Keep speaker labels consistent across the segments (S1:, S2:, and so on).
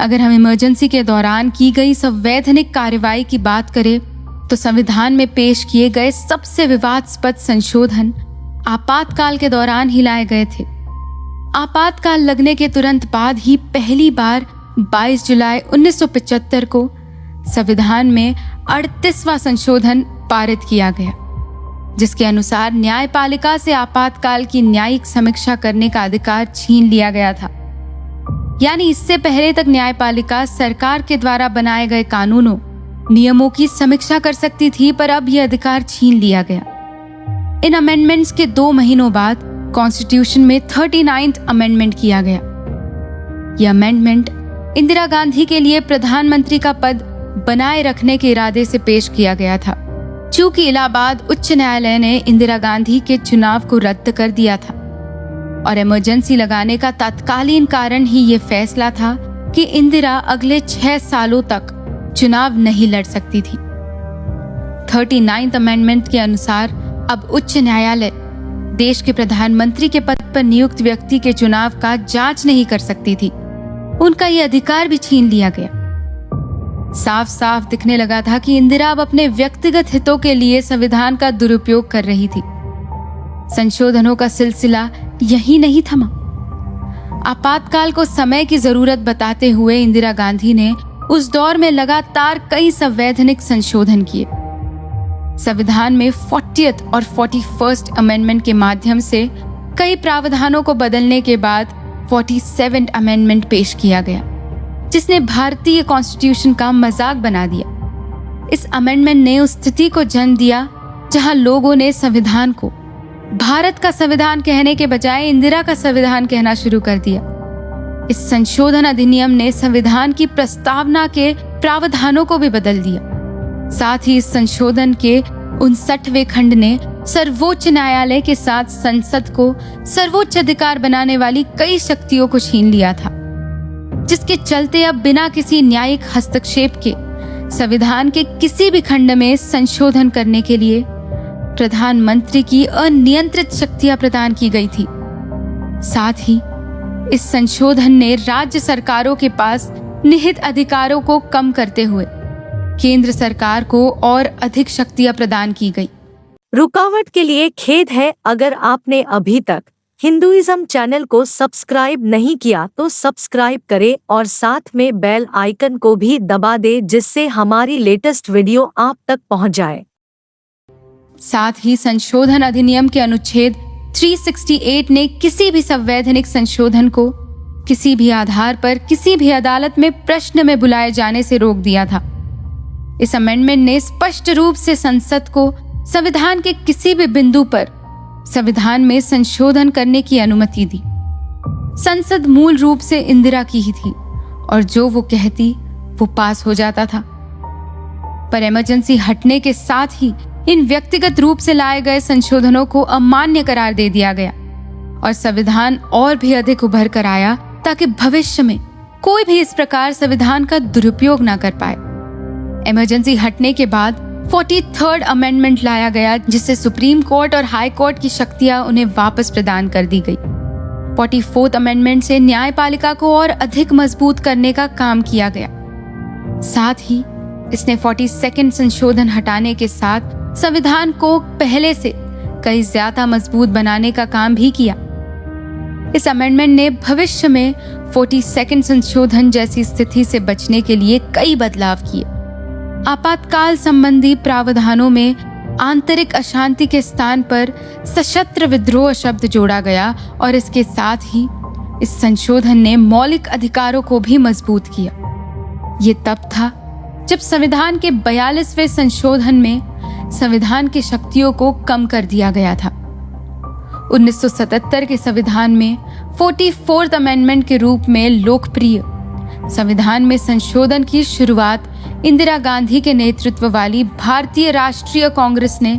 S1: अगर हम इमरजेंसी के दौरान की गई संवैधानिक कार्रवाई की बात करें तो संविधान में पेश किए गए सबसे विवादास्पद संशोधन आपातकाल के दौरान ही लाए गए थे। आपातकाल लगने के तुरंत बाद ही पहली बार 22 जुलाई 1975 को संविधान में 38वां संशोधन पारित किया गया, जिसके अनुसार न्यायपालिका से आपातकाल की न्यायिक समीक्षा करने का अधिकार छीन लिया गया था। यानी इससे पहले तक न्यायपालिका सरकार के द्वारा बनाए गए कानूनों, नियमों की समीक्षा कर सकती थी, पर अब यह अधिकार छीन लिया गया। इन अमेंडमेंट्स के 2 महीनों बाद कॉन्स्टिट्यूशन में 39th अमेंडमेंट किया गया। यह अमेंडमेंट इंदिरा गांधी के लिए प्रधानमंत्री का पद बनाए रखने के इरादे से पेश किया गया था। चूंकि इलाहाबाद उच्च न्यायालय ने इंदिरा गांधी के चुनाव को रद्द कर दिया था और इमरजेंसी लगाने का तत्कालीन कारण ही ये फैसला था कि इंदिरा अगले 6 सालों तक चुनाव नहीं लड़ सकती थी। 39th अमेंडमेंट के अनुसार अब उच्च न्यायालय देश के प्रधानमंत्री के पद पर नियुक्त व्यक्ति के चुनाव का जांच नहीं कर सकती थी। उनका यह अधिकार भी छीन लिया गया। साफ साफ दिखने लगा था कि इंदिरा अब अपने व्यक्तिगत हितों के लिए संविधान का दुरुपयोग कर रही थी। संशोधनों का सिलसिला यही नहीं थमा। आपातकाल को समय की जरूरत बताते हुए इंदिरा गांधी ने उस दौर में लगातार कई संवैधानिक संशोधन किए। संविधान में 40th और 41st अमेंडमेंट के माध्यम से कई प्रावधानों को बदलने के बाद 47th अमेंडमेंट पेश किया गया, जिसने भारतीय कॉन्स्टिट्यूशन का मजाक बना दिया। इस अमेंडमेंट ने उस स्थिति को जन्म दिया जहां लोगों ने संविधान को भारत का संविधान कहने के बजाय इंदिरा का संविधान कहना शुरू कर दिया। इस संशोधन अधिनियम ने संविधान की प्रस्तावना के प्रावधानों को भी बदल दिया। साथ ही इस संशोधन के 59वें खंड ने सर्वोच्च न्यायालय के साथ संसद को सर्वोच्च अधिकार बनाने वाली कई शक्तियों को छीन लिया था, जिसके चलते अब बिना किसी न्यायिक हस्तक्षेप के संविधान के किसी भी खंड में संशोधन करने के लिए प्रधानमंत्री की अनियंत्रित शक्तियां प्रदान की गई थी। साथ ही इस संशोधन ने राज्य सरकारों के पास निहित अधिकारों को कम करते हुए केंद्र सरकार को और अधिक शक्तियां प्रदान की गई।
S2: रुकावट के लिए खेद है, अगर आपने अभी तक हिंदुइज्म चैनल को सब्सक्राइब नहीं किया तो सब्सक्राइब करें और साथ में बेल आइकन को भी दबा दें, जिससे हमारी लेटेस्ट वीडियो आप तक पहुंच जाए।
S1: साथ ही संशोधन अधिनियम के अनुच्छेद 368 ने किसी भी संवैधानिक संशोधन को किसी भी आधार पर किसी भी अदालत में प्रश्न में बुलाए जाने से रोक दिया था। इस अमेंडमेंट ने स्पष्ट रूप से संसद को संविधान के किसी भी बिंदु पर संविधान में संशोधन करने की अनुमति दी। संसद मूल रूप से इंदिरा की ही थी और जो वो कहती वो पास हो जाता था। पर इमरजेंसी हटने के साथ ही इन व्यक्तिगत रूप से लाए गए संशोधनों को अमान्य करार दे दिया गया और संविधान और भी अधिक उभर कर आया, ताकि भविष्य में कोई भी इस प्रकार संविधान का दुरुपयोग न कर पाए। इमरजेंसी हटने के बाद 43rd अमेंडमेंट लाया गया, जिससे सुप्रीम कोर्ट और हाई कोर्ट की शक्तियां उन्हें वापस प्रदान कर दी गई। 44th अमेंडमेंट से न्यायपालिका को और अधिक मजबूत करने का काम किया गया। साथ ही इसने 42nd संशोधन हटाने के साथ संविधान को पहले से कई ज्यादा मजबूत बनाने का काम भी किया। इस अमेंडमेंट ने भविष्य में 42nd संशोधन जैसी स्थिति से बचने के लिए कई बदलाव किए। आपातकाल संबंधी प्रावधानों में आंतरिक अशांति के स्थान पर सशस्त्र विद्रोह शब्द जोड़ा गया और इसके साथ ही इस संशोधन ने मौलिक अधिकारों को भी मजबूत किया। ये तब था जब संविधान के 42वें संशोधन में संविधान की शक्तियों को कम कर दिया गया था। 1977 के संविधान में 44th अमेंडमेंट के रूप में लोकप्रिय संविधान में संशोधन की शुरुआत इंदिरा गांधी के नेतृत्व वाली भारतीय राष्ट्रीय कांग्रेस ने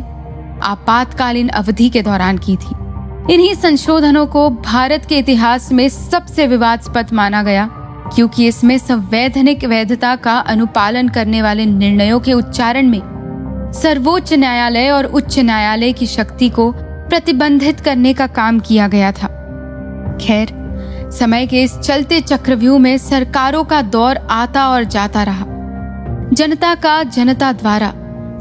S1: आपातकालीन अवधि के दौरान की थी। इन्हीं संशोधनों को भारत के इतिहास में सबसे विवादास्पद माना गया, क्योंकि इसमें संवैधानिक वैधता का अनुपालन करने वाले निर्णयों के उच्चारण में सर्वोच्च न्यायालय और उच्च न्यायालय की शक्ति को प्रतिबंधित करने का काम किया गया था। खैर, समय के इस चलते चक्रव्यूह में सरकारों का दौर आता और जाता रहा। जनता का जनता द्वारा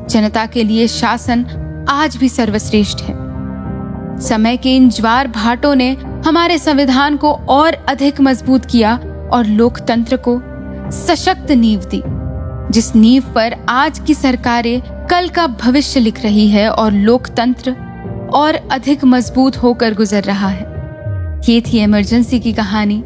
S1: जनता के लिए शासन आज भी सर्वश्रेष्ठ है। समय के इन ज्वार भाटों ने हमारे संविधान को और अधिक मजबूत किया और लोकतंत्र को सशक्त नींव दी, जिस नींव पर आज की सरकारें कल का भविष्य लिख रही है और लोकतंत्र और अधिक मजबूत होकर गुजर रहा है। ये थी इमरजेंसी की कहानी।